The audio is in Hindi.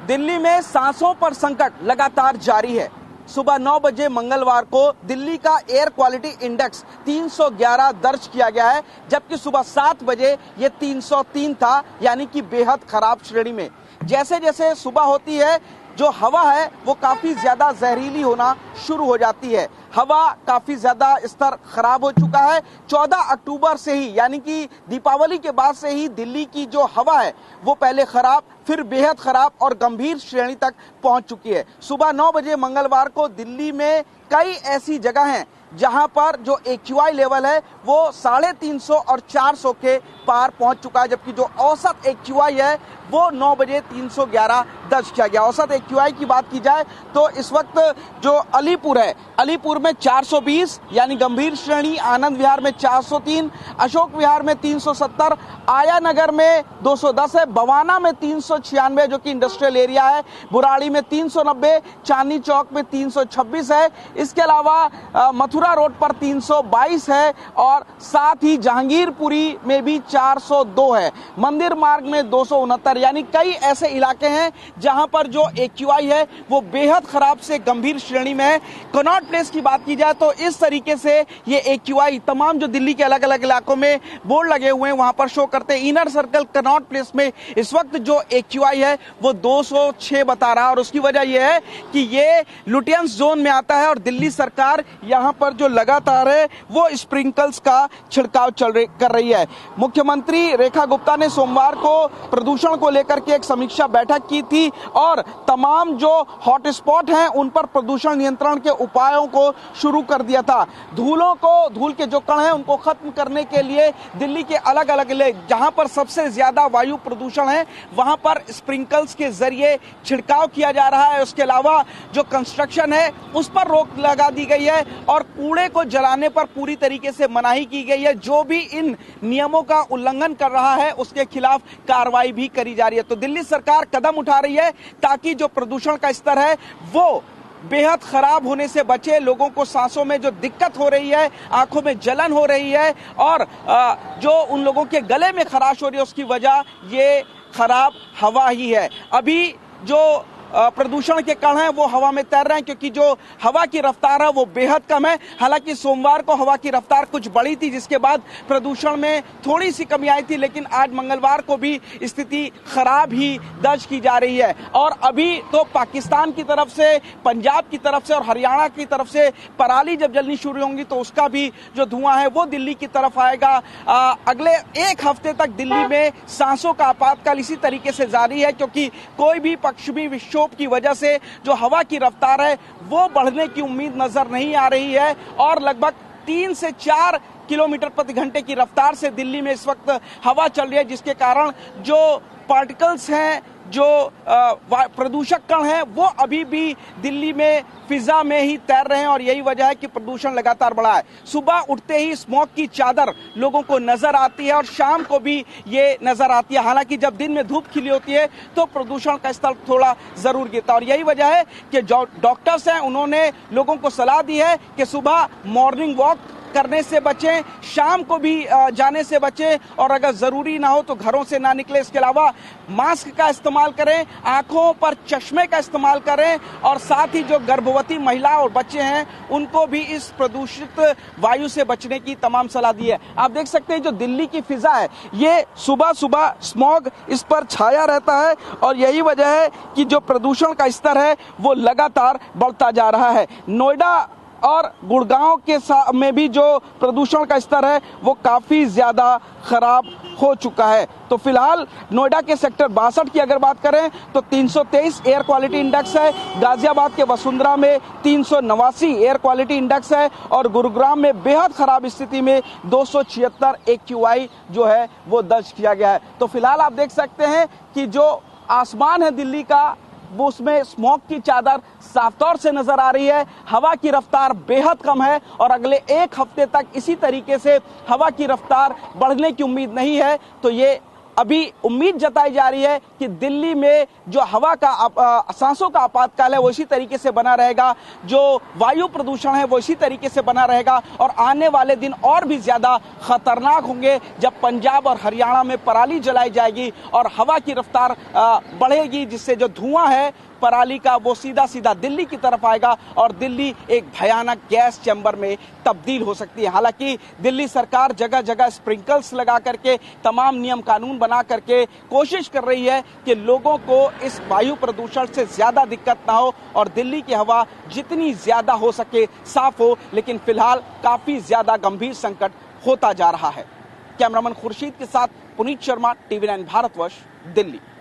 दिल्ली में सांसों पर संकट लगातार जारी है। सुबह 9 बजे मंगलवार को दिल्ली का एयर क्वालिटी इंडेक्स 311 दर्ज किया गया है, जबकि सुबह 7 बजे ये 303 था, यानी कि बेहद खराब श्रेणी में। जैसे जैसे सुबह होती है, जो हवा है वो काफी ज्यादा जहरीली होना शुरू हो जाती है। हवा काफी ज्यादा स्तर खराब हो चुका है। 14 अक्टूबर से ही, यानी कि दीपावली के बाद से ही दिल्ली की जो हवा है वो पहले खराब, फिर बेहद खराब और गंभीर श्रेणी तक पहुंच चुकी है। सुबह 9 बजे मंगलवार को दिल्ली में कई ऐसी जगह हैं जहां पर जो AQI लेवल है वो 350 और 400 के पार पहुंच चुका है, जबकि जो औसत AQI है वो 9 बजे 311 दर्ज किया गया। औसत AQI की बात की जाए तो इस वक्त जो अलीपुर है, अलीपुर में 420 यानी गंभीर श्रेणी, आनंद विहार में 403, अशोक विहार में 370, आया नगर में 210 है, बवाना में 396 जो कि इंडस्ट्रियल एरिया है, बुराड़ी में 390, चांदनी चौक में 326 है। इसके अलावा मथुरा रोड पर 322 है और साथ ही जहांगीरपुरी में भी 402 है, मंदिर मार्ग में 269, यानी कई ऐसे इलाके हैं जहां पर जो AQI है वो बेहद खराब से गंभीर श्रेणी में है। कनॉट प्लेस की बात की जाए तो इस तरीके से ये AQI तमाम जो दिल्ली के अलग अलग इलाकों में बोर्ड लगे हुए हैं वहां पर शो करते हैं। इनर सर्कल कनॉट प्लेस में इस वक्त जो AQI है वो 206 बता रहा है और उसकी वजह यह है कि ये लुटियंस जोन में आता है और दिल्ली सरकार यहां पर जो लगातार है वो स्प्रिंकल्स का छिड़काव कर रही है। मुख्यमंत्री रेखा गुप्ता ने सोमवार को प्रदूषण को लेकर के एक समीक्षा बैठक की थी और तमाम जो हॉटस्पॉट हैं उन पर प्रदूषण नियंत्रण के उपायों को शुरू कर दिया था। धूल के जो कण हैं उनको खत्म करने के लिए दिल्ली के अलग अलग इलाके जहां पर सबसे ज्यादा वायु प्रदूषण है वहां पर स्प्रिंकल्स के जरिए छिड़काव किया जा रहा है। उसके अलावा जो कंस्ट्रक्शन है उस पर रोक लगा दी गई है और कूड़े को जलाने पर पूरी तरीके से मनाही की गई है। जो भी इन नियमों का उल्लंघन कर रहा है उसके खिलाफ कार्रवाई भी करी जा रही है। तो दिल्ली सरकार कदम उठा रही है ताकि जो प्रदूषण का स्तर है वो बेहद खराब होने से बचे। लोगों को सांसों में जो दिक्कत हो रही है, आंखों में जलन हो रही है और जो उन लोगों के गले में खराश हो रही है उसकी वजह ये खराब हवा ही है। अभी जो प्रदूषण के कण हैं वो हवा में तैर रहे हैं क्योंकि जो हवा की रफ्तार है वो बेहद कम है। हालांकि सोमवार को हवा की रफ्तार कुछ बढ़ी थी जिसके बाद प्रदूषण में थोड़ी सी कमी आई थी, लेकिन आज मंगलवार को भी स्थिति खराब ही दर्ज की जा रही है। और अभी तो पाकिस्तान की तरफ से, पंजाब की तरफ से और हरियाणा की तरफ से पराली जब जलनी शुरू होंगी तो उसका भी जो धुआं है वो दिल्ली की तरफ आएगा। अगले एक हफ्ते तक दिल्ली में सांसों का आपातकाल इसी तरीके से जारी है क्योंकि कोई भी पश्चिमी विक्षोभ की वजह से जो हवा की रफ्तार है वो बढ़ने की उम्मीद नजर नहीं आ रही है और लगभग 3 से 4 किलोमीटर प्रति घंटे की रफ्तार से दिल्ली में इस वक्त हवा चल रही है, जिसके कारण जो पार्टिकल्स हैं, जो प्रदूषक कण हैं वो अभी भी दिल्ली में फिजा में ही तैर रहे हैं और यही वजह है कि प्रदूषण लगातार बढ़ा है। सुबह उठते ही स्मॉग की चादर लोगों को नजर आती है और शाम को भी ये नजर आती है। हालांकि जब दिन में धूप खिली होती है तो प्रदूषण का स्तर थोड़ा जरूर गिरता है और यही वजह है कि जो डॉक्टर्स हैं उन्होंने लोगों को सलाह दी है कि सुबह मॉर्निंग वॉक करने से बचें, शाम को भी जाने से बचें और अगर जरूरी ना हो तो घरों से ना निकले। इसके अलावा मास्क का इस्तेमाल करें, आंखों पर चश्मे का इस्तेमाल करें और साथ ही जो गर्भवती महिला और बच्चे हैं उनको भी इस प्रदूषित वायु से बचने की तमाम सलाह दी है। आप देख सकते हैं जो दिल्ली की फिजा है ये सुबह सुबह स्मॉग इस पर छाया रहता है और यही वजह है कि जो प्रदूषण का स्तर है वो लगातार बढ़ता जा रहा है। नोएडा और गुड़गांव के में भी जो प्रदूषण का स्तर है वो काफी ज्यादा खराब हो चुका है। तो फिलहाल नोएडा के सेक्टर 62 की अगर बात करें तो 323 एयर क्वालिटी इंडेक्स है, गाजियाबाद के वसुंधरा में 389 एयर क्वालिटी इंडेक्स है और गुरुग्राम में बेहद खराब स्थिति में 276 AQI जो है वो दर्ज किया गया है। तो फिलहाल आप देख सकते हैं कि जो आसमान है दिल्ली का वो उसमें स्मॉग की चादर साफ तौर से नजर आ रही है। हवा की रफ्तार बेहद कम है और अगले एक हफ्ते तक इसी तरीके से हवा की रफ्तार बढ़ने की उम्मीद नहीं है। तो ये अभी उम्मीद जताई जा रही है कि दिल्ली में जो हवा का सांसों का आपातकाल है वो इसी तरीके से बना रहेगा, जो वायु प्रदूषण है वो इसी तरीके से बना रहेगा और आने वाले दिन और भी ज्यादा खतरनाक होंगे जब पंजाब और हरियाणा में पराली जलाई जाएगी और हवा की रफ्तार बढ़ेगी, जिससे जो धुआं है पराली का वो सीधा सीधा दिल्ली की तरफ आएगा और दिल्ली एक भयानक गैस चैम्बर में तब्दील हो सकती है। हालांकि दिल्ली सरकार जगह जगह स्प्रिंकल्स लगा करके तमाम नियम कानून बना करके कोशिश कर रही है कि लोगों को इस वायु प्रदूषण से ज्यादा दिक्कत ना हो और दिल्ली की हवा जितनी ज्यादा हो सके साफ हो, लेकिन फिलहाल काफी ज्यादा गंभीर संकट होता जा रहा है। कैमरामैन खुर्शीद के साथ पुनीत शर्मा, TV9 भारतवर्ष, दिल्ली।